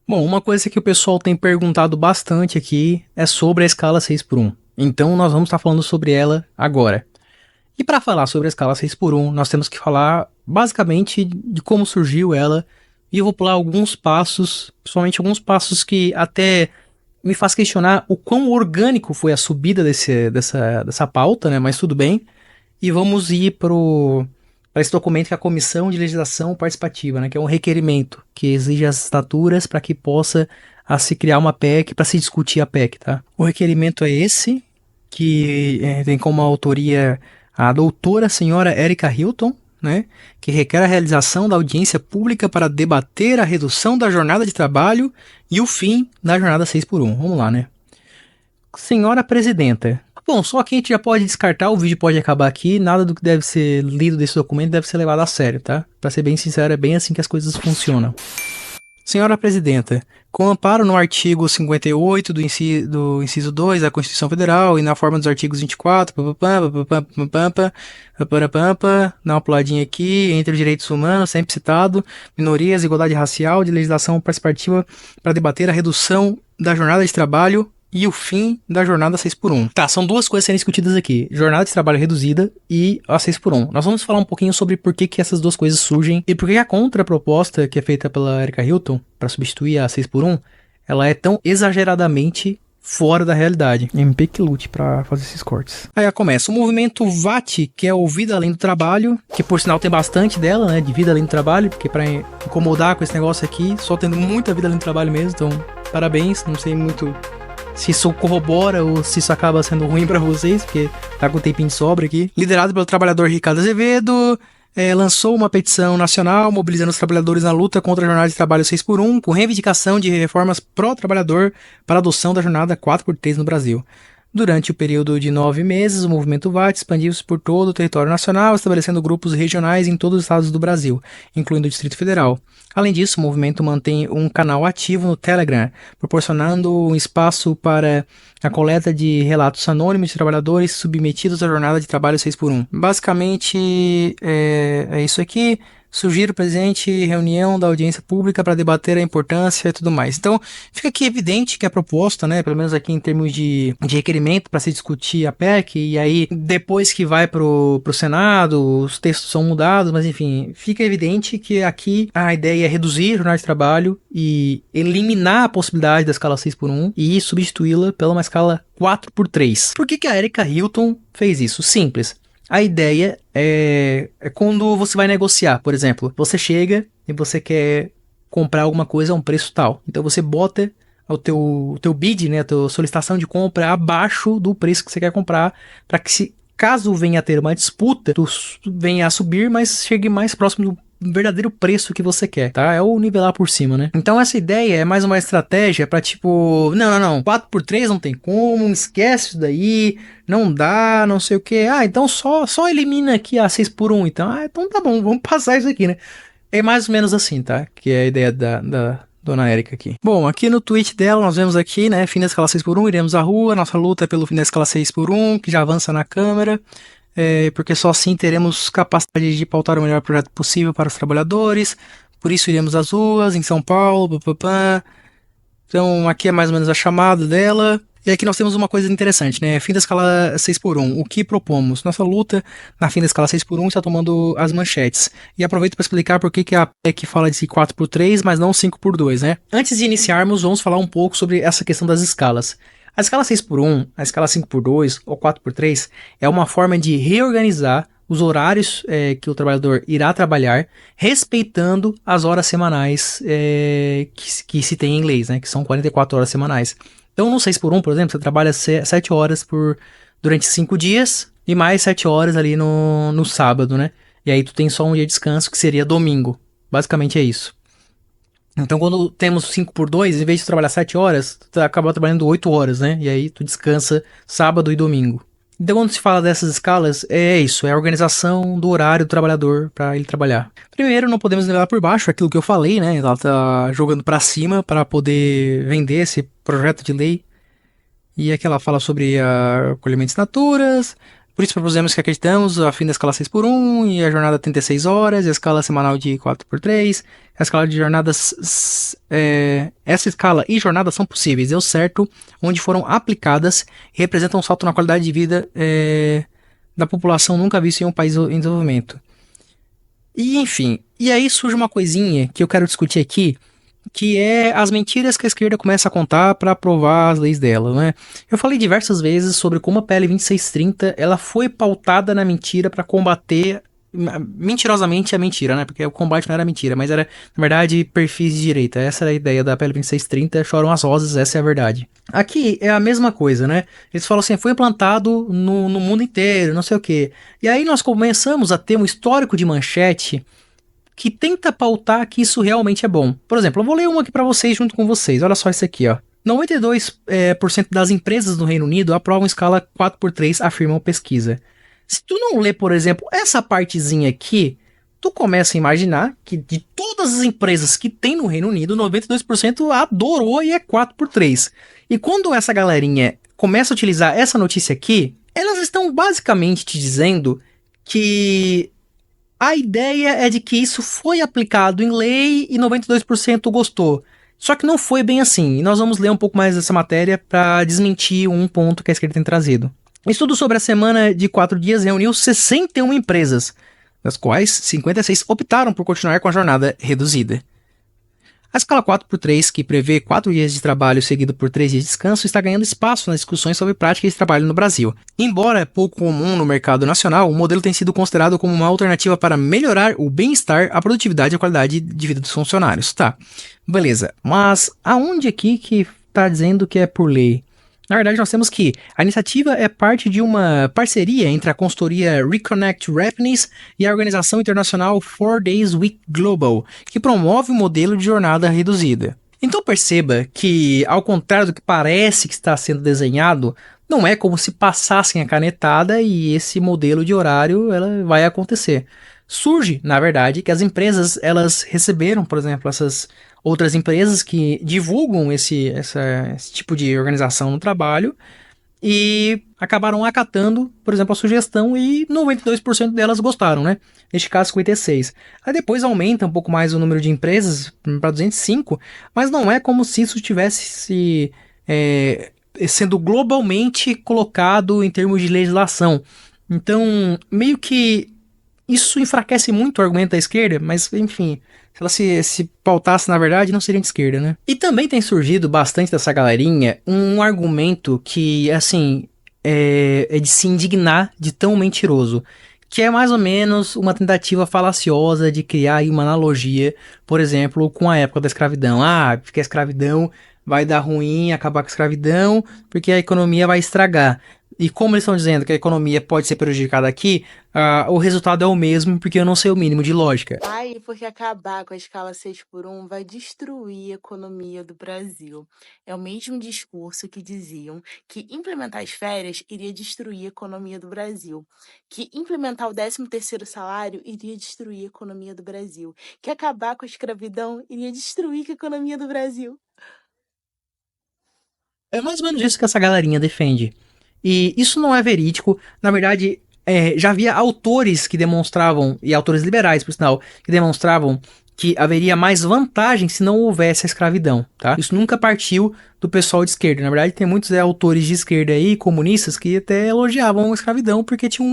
Bom, uma coisa que o pessoal tem perguntado bastante aqui é sobre a escala 6x1. Então nós vamos estar falando sobre ela agora. E para falar sobre a escala 6x1, nós temos que falar basicamente de como surgiu ela. E eu vou pular alguns passos, principalmente alguns passos que até me faz questionar o quão orgânico foi a subida dessa pauta, né? Mas tudo bem. E vamos ir para esse documento que é a Comissão de Legislação Participativa, né? Que é um requerimento que exige as estaturas para que possa se criar uma PEC, para se discutir a PEC, tá? O requerimento é esse, que tem como autoria a doutora senhora Erika Hilton, né, que requer a realização da audiência pública para debater a redução da jornada de trabalho e o fim da jornada 6x1. Vamos lá, né? Senhora Presidenta. Bom, só aqui a gente já pode descartar, o vídeo pode acabar aqui, nada do que deve ser lido desse documento deve ser levado a sério, tá? Pra ser bem sincero, é bem assim que as coisas funcionam. Senhora Presidenta, com amparo no artigo 58 do inciso 2 da Constituição Federal e na forma dos artigos 24, dá uma puladinha aqui, entre os direitos humanos, sempre citado, minorias, igualdade racial, de legislação participativa para debater a redução da jornada de trabalho e o fim da jornada 6x1. Tá, são duas coisas sendo discutidas aqui. Jornada de trabalho reduzida e a 6x1. Nós vamos falar um pouquinho sobre por que essas duas coisas surgem e por que a contraproposta que é feita pela Erika Hilton para substituir a 6x1, ela é tão exageradamente fora da realidade. MP que lute para fazer esses cortes. Aí começa o movimento VAT, que é o Vida Além do Trabalho, que por sinal tem bastante dela, né, de vida além do trabalho, porque para incomodar com esse negócio aqui, só tendo muita vida além do trabalho mesmo, então parabéns, não sei muito se isso corrobora ou se isso acaba sendo ruim pra vocês, porque tá com um tempinho de sobra aqui. Liderado pelo trabalhador Ricardo Azevedo, lançou uma petição nacional mobilizando os trabalhadores na luta contra a jornada de trabalho 6x1, com reivindicação de reformas pró-trabalhador para a adoção da jornada 4x3 no Brasil. Durante o período de 9 meses, o movimento VAT expandiu-se por todo o território nacional, estabelecendo grupos regionais em todos os estados do Brasil, incluindo o Distrito Federal. Além disso, o movimento mantém um canal ativo no Telegram, proporcionando um espaço para a coleta de relatos anônimos de trabalhadores submetidos à jornada de trabalho 6x1. Basicamente, é isso aqui. Sugiro presente reunião da audiência pública para debater a importância e tudo mais. Então, fica aqui evidente que a proposta, né, pelo menos aqui em termos de requerimento para se discutir a PEC, e aí depois que vai pro Senado, os textos são mudados, mas enfim, fica evidente que aqui a ideia é reduzir a jornada de trabalho e eliminar a possibilidade da escala 6x1 e substituí-la pela uma escala 4x3. Por que a Erika Hilton fez isso? Simples. A ideia é quando você vai negociar, por exemplo, você chega e você quer comprar alguma coisa a um preço tal. Então você bota o teu bid, né, a tua solicitação de compra abaixo do preço que você quer comprar, para que caso venha a ter uma disputa, tu venha a subir, mas chegue mais próximo do verdadeiro preço que você quer, tá? É o nivelar por cima, né? Então essa ideia é mais uma estratégia pra tipo, não, 4x3 não tem como, esquece isso daí, não dá, não sei o que. Então só elimina aqui a 6x1, então. Então tá bom, vamos passar isso aqui, né? É mais ou menos assim, tá? Que é a ideia da Dona Erika aqui. Bom, aqui no tweet dela nós vemos aqui, né, fim da escala 6x1, iremos à rua, nossa luta é pelo fim da escala 6x1, que já avança na Câmara. Porque só assim teremos capacidade de pautar o melhor projeto possível para os trabalhadores, por isso iremos às ruas, em São Paulo, Então aqui é mais ou menos a chamada dela, e aqui nós temos uma coisa interessante, né, fim da escala 6x1, o que propomos? Nossa luta na fim da escala 6x1 está tomando as manchetes, e aproveito para explicar por que a PEC fala de 4x3, mas não 5x2, né. Antes de iniciarmos, vamos falar um pouco sobre essa questão das escalas. A escala 6x1, a escala 5x2 ou 4x3 é uma forma de reorganizar os horários que o trabalhador irá trabalhar, respeitando as horas semanais que se tem em leis, né, que são 44 horas semanais. Então no 6x1, por exemplo, você trabalha 7 horas durante 5 dias e mais 7 horas ali no sábado, né? E aí tu tem só um dia de descanso, que seria domingo. Basicamente é isso. Então quando temos 5x2, em vez de trabalhar 7 horas, tu acaba trabalhando 8 horas, né? E aí tu descansa sábado e domingo. Então quando se fala dessas escalas, é isso, é a organização do horário do trabalhador para ele trabalhar. Primeiro, não podemos levar por baixo aquilo que eu falei, né? Ela tá jogando para cima para poder vender esse projeto de lei. E aqui ela fala sobre acolhimento de assinaturas, Por isso propusemos que acreditamos a fim da escala 6 por 1 e a jornada 36 horas, e a escala semanal de 4 por 3, a escala de jornadas... essa escala e jornadas são possíveis, deu certo, onde foram aplicadas e representam um salto na qualidade de vida da população nunca visto em um país em desenvolvimento. E enfim, e aí surge uma coisinha que eu quero discutir aqui, que é as mentiras que a esquerda começa a contar para provar as leis dela, né? Eu falei diversas vezes sobre como a PL 2630 ela foi pautada na mentira para combater mentirosamente a mentira, né? Porque o combate não era mentira, mas era, na verdade, perfis de direita. Essa era a ideia da PL 2630, choram as rosas, essa é a verdade. Aqui é a mesma coisa, né? Eles falam assim, foi implantado no mundo inteiro, não sei o quê. E aí nós começamos a ter um histórico de manchete que tenta pautar que isso realmente é bom. Por exemplo, eu vou ler uma aqui pra vocês junto com vocês. Olha só isso aqui, ó. 92% das empresas do Reino Unido aprovam escala 4 por 3, afirmam pesquisa. Se tu não lê, por exemplo, essa partezinha aqui, tu começa a imaginar que de todas as empresas que tem no Reino Unido, 92% adorou e é 4 por 3. E quando essa galerinha começa a utilizar essa notícia aqui, elas estão basicamente te dizendo que a ideia é de que isso foi aplicado em lei e 92% gostou. Só que não foi bem assim, e nós vamos ler um pouco mais dessa matéria para desmentir um ponto que a esquerda tem trazido. Estudo sobre a semana de 4 dias reuniu 61 empresas, das quais 56 optaram por continuar com a jornada reduzida. A escala 4 por 3, que prevê 4 dias de trabalho seguido por 3 dias de descanso, está ganhando espaço nas discussões sobre práticas de trabalho no Brasil. Embora pouco comum no mercado nacional, o modelo tem sido considerado como uma alternativa para melhorar o bem-estar, a produtividade e a qualidade de vida dos funcionários. Tá, beleza. Mas aonde aqui que está dizendo que é por lei? Na verdade, nós temos que a iniciativa é parte de uma parceria entre a consultoria Reconnect Happiness e a organização internacional 4 Days Week Global, que promove o modelo de jornada reduzida. Então perceba que, ao contrário do que parece que está sendo desenhado, não é como se passassem a canetada e esse modelo de horário ela vai acontecer. Surge, na verdade, que as empresas elas receberam, por exemplo, essas outras empresas que divulgam esse tipo de organização no trabalho e acabaram acatando, por exemplo, a sugestão e 92% delas gostaram, né? Neste caso, 56%. Aí depois aumenta um pouco mais o número de empresas para 205, mas não é como se isso tivesse sendo globalmente colocado em termos de legislação. Então, meio que isso enfraquece muito o argumento da esquerda, mas enfim, se ela se pautasse na verdade, não seria de esquerda, né? E também tem surgido bastante dessa galerinha um argumento que, assim, é de se indignar de tão mentiroso, que é mais ou menos uma tentativa falaciosa de criar aí uma analogia, por exemplo, com a época da escravidão. Ah, porque a escravidão vai dar ruim, acabar com a escravidão, porque a economia vai estragar. E como eles estão dizendo que a economia pode ser prejudicada aqui, o resultado é o mesmo, porque eu não sei o mínimo de lógica. Ai, porque acabar com a escala 6 por 1 vai destruir a economia do Brasil. É o mesmo discurso que diziam que implementar as férias iria destruir a economia do Brasil, que implementar o 13º salário iria destruir a economia do Brasil, que acabar com a escravidão iria destruir a economia do Brasil. É mais ou menos isso que essa galerinha defende. E isso não é verídico. Na verdade, já havia autores que demonstravam, e autores liberais, por sinal, que demonstravam que haveria mais vantagem se não houvesse a escravidão, tá? Isso nunca partiu do pessoal de esquerda. Na verdade, tem muitos autores de esquerda aí, comunistas, que até elogiavam a escravidão porque tinha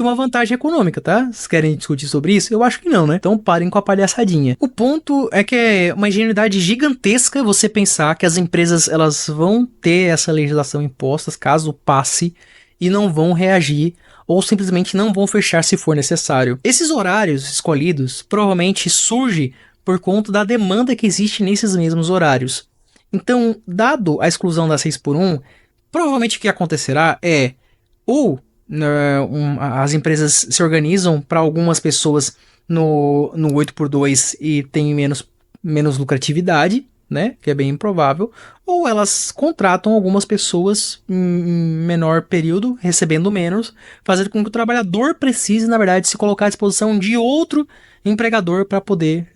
uma vantagem econômica, tá? Vocês querem discutir sobre isso? Eu acho que não, né? Então parem com a palhaçadinha. O ponto é que é uma ingenuidade gigantesca você pensar que as empresas elas vão ter essa legislação imposta caso passe e não vão reagir ou simplesmente não vão fechar se for necessário. Esses horários escolhidos provavelmente surgem por conta da demanda que existe nesses mesmos horários. Então, dado a exclusão da 6 por 1, provavelmente o que acontecerá é ou as empresas se organizam para algumas pessoas no 8 por 2 e tem menos lucratividade, né, que é bem improvável, ou elas contratam algumas pessoas em menor período, recebendo menos, fazendo com que o trabalhador precise, na verdade, se colocar à disposição de outro empregador para poder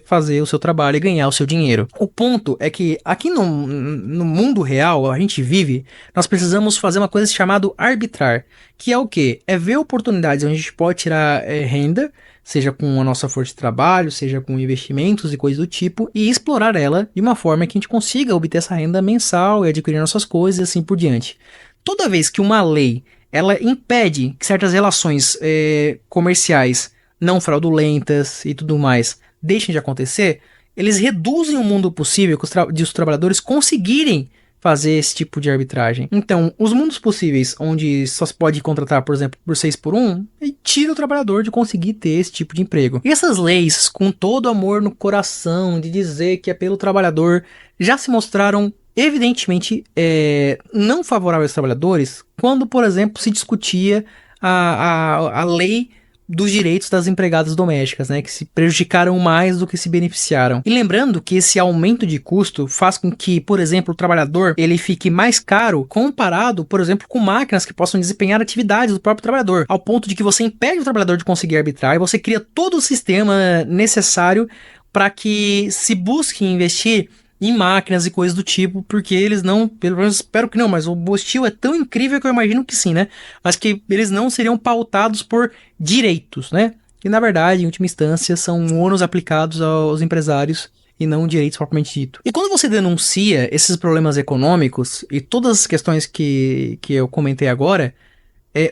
fazer o seu trabalho e ganhar o seu dinheiro. O ponto é que aqui no mundo real, a gente vive, nós precisamos fazer uma coisa chamada arbitrar, que é o quê? É ver oportunidades onde a gente pode tirar renda, seja com a nossa força de trabalho, seja com investimentos e coisas do tipo, e explorar ela de uma forma que a gente consiga obter essa renda mensal e adquirir nossas coisas e assim por diante. Toda vez que uma lei ela impede que certas relações comerciais não fraudulentas e tudo mais deixem de acontecer, eles reduzem o mundo possível de os trabalhadores conseguirem fazer esse tipo de arbitragem. Então, os mundos possíveis onde só se pode contratar, por exemplo, por 6 por 1, tira o trabalhador de conseguir ter esse tipo de emprego. E essas leis, com todo amor no coração, de dizer que é pelo trabalhador, já se mostraram evidentemente não favoráveis aos trabalhadores quando, por exemplo, se discutia a lei dos direitos das empregadas domésticas, né, que se prejudicaram mais do que se beneficiaram. E lembrando que esse aumento de custo faz com que, por exemplo, o trabalhador ele fique mais caro comparado, por exemplo, com máquinas que possam desempenhar atividades do próprio trabalhador, ao ponto de que você impede o trabalhador de conseguir arbitrar e você cria todo o sistema necessário para que se busque investir em máquinas e coisas do tipo, porque eles não, pelo menos espero que não, mas o Bostil é tão incrível que eu imagino que sim, né? Mas que eles não seriam pautados por direitos, né? Que na verdade, em última instância, são ônus aplicados aos empresários e não direitos propriamente dito. E quando você denuncia esses problemas econômicos e todas as questões que eu comentei agora,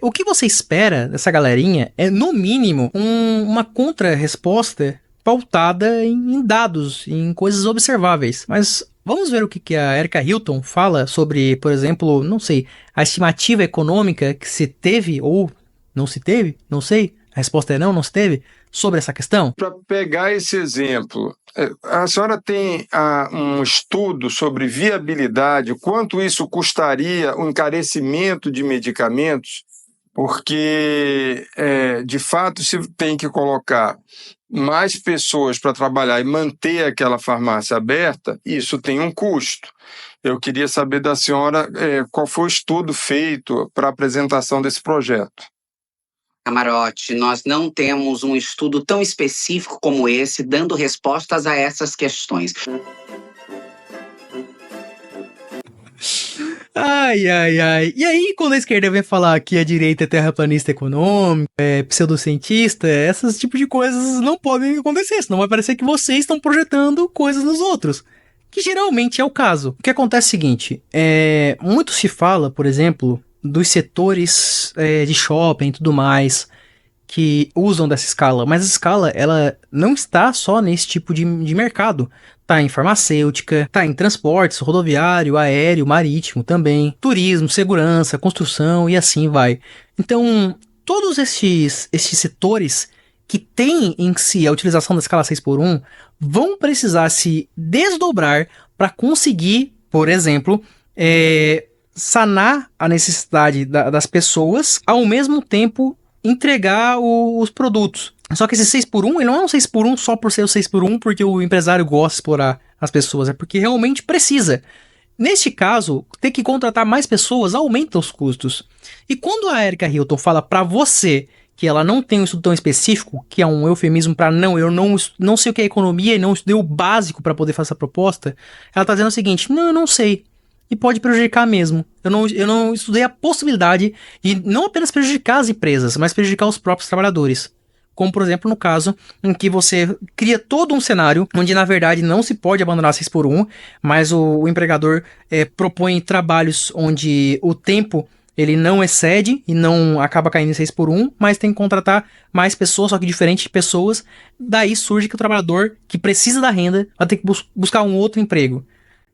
o que você espera dessa galerinha é, no mínimo, uma contra-resposta pautada em dados, em coisas observáveis. Mas vamos ver o que a Erika Hilton fala sobre, por exemplo, não sei, a estimativa econômica que se teve ou não se teve, não sei, a resposta é não se teve, sobre essa questão? Para pegar esse exemplo, a senhora tem um estudo sobre viabilidade, quanto isso custaria o encarecimento de medicamentos? Porque, de fato, se tem que colocar mais pessoas para trabalhar e manter aquela farmácia aberta, isso tem um custo. Eu queria saber da senhora qual foi o estudo feito para a apresentação desse projeto. Camarote, nós não temos um estudo tão específico como esse, dando respostas a essas questões. Ai, ai, ai. E aí, quando a esquerda vem falar que a direita é terraplanista econômica, é pseudocientista, esses tipos de coisas não podem acontecer, senão vai parecer que vocês estão projetando coisas nos outros. Que geralmente é o caso. O que acontece é o seguinte, muito se fala, por exemplo, dos setores de shopping e tudo mais, que usam dessa escala, mas a escala ela não está só nesse tipo de mercado. Tá em farmacêutica, tá em transportes, rodoviário, aéreo, marítimo também, turismo, segurança, construção e assim vai. Então, todos estes setores que têm em si a utilização da escala 6 por 1 vão precisar se desdobrar para conseguir, por exemplo, sanar a necessidade das pessoas, ao mesmo tempo entregar os produtos. Só que esse 6 por 1, ele não é um 6 por 1 só por ser o 6 por 1 porque o empresário gosta de explorar as pessoas, é porque realmente precisa. Neste caso, ter que contratar mais pessoas aumenta os custos. E quando a Erika Hilton fala para você que ela não tem um estudo tão específico, que é um eufemismo para eu não sei o que é economia e não estudei o básico para poder fazer essa proposta, ela está dizendo o seguinte, não, eu não sei. E pode prejudicar mesmo. Eu não estudei a possibilidade de não apenas prejudicar as empresas, mas prejudicar os próprios trabalhadores. Como, por exemplo, no caso em que você cria todo um cenário onde, na verdade, não se pode abandonar 6 por 1, mas o empregador propõe trabalhos onde o tempo ele não excede e não acaba caindo em 6 por 1, mas tem que contratar mais pessoas, só que diferentes pessoas. Daí surge que o trabalhador que precisa da renda vai ter que buscar um outro emprego.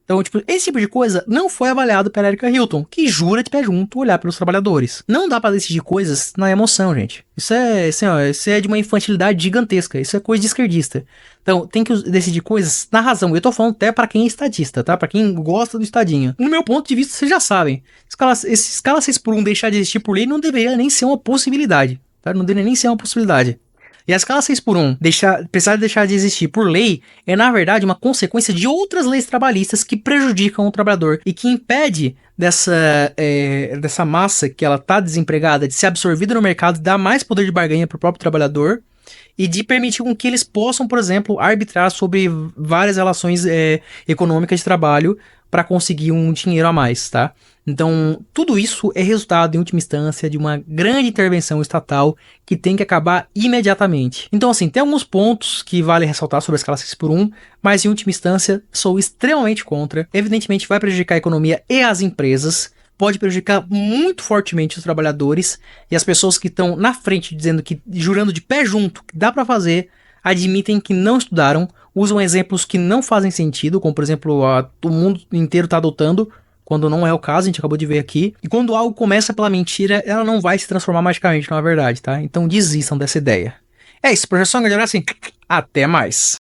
Então, esse tipo de coisa não foi avaliado pela Erika Hilton, que jura de pé junto olhar pelos trabalhadores. Não dá pra decidir coisas na emoção, gente. Isso é de uma infantilidade gigantesca. Isso é coisa de esquerdista. Então, tem que decidir coisas na razão. Eu tô falando até pra quem é estadista, tá? Pra quem gosta do estadinho. No meu ponto de vista, vocês já sabem. Escala 6 por 1 deixar de existir por lei não deveria nem ser uma possibilidade. Tá? Não deveria nem ser uma possibilidade. E a escala 6x1 precisar deixar de existir por lei é, na verdade, uma consequência de outras leis trabalhistas que prejudicam o trabalhador e que impede dessa massa que ela está desempregada de ser absorvida no mercado, dar mais poder de barganha para o próprio trabalhador e de permitir com que eles possam, por exemplo, arbitrar sobre várias relações econômicas de trabalho para conseguir um dinheiro a mais, tá? Então, tudo isso é resultado, em última instância, de uma grande intervenção estatal que tem que acabar imediatamente. Então, assim, tem alguns pontos que vale ressaltar sobre a escala 6x1, mas, em última instância, sou extremamente contra. Evidentemente, vai prejudicar a economia e as empresas, pode prejudicar muito fortemente os trabalhadores e as pessoas que estão na frente dizendo que, jurando de pé junto, que dá para fazer, admitem que não estudaram, usam exemplos que não fazem sentido, como, por exemplo, o mundo inteiro está adotando, quando não é o caso, a gente acabou de ver aqui. E quando algo começa pela mentira, ela não vai se transformar magicamente numa verdade, tá? Então desistam dessa ideia. É isso, projeção, galera, assim, até mais.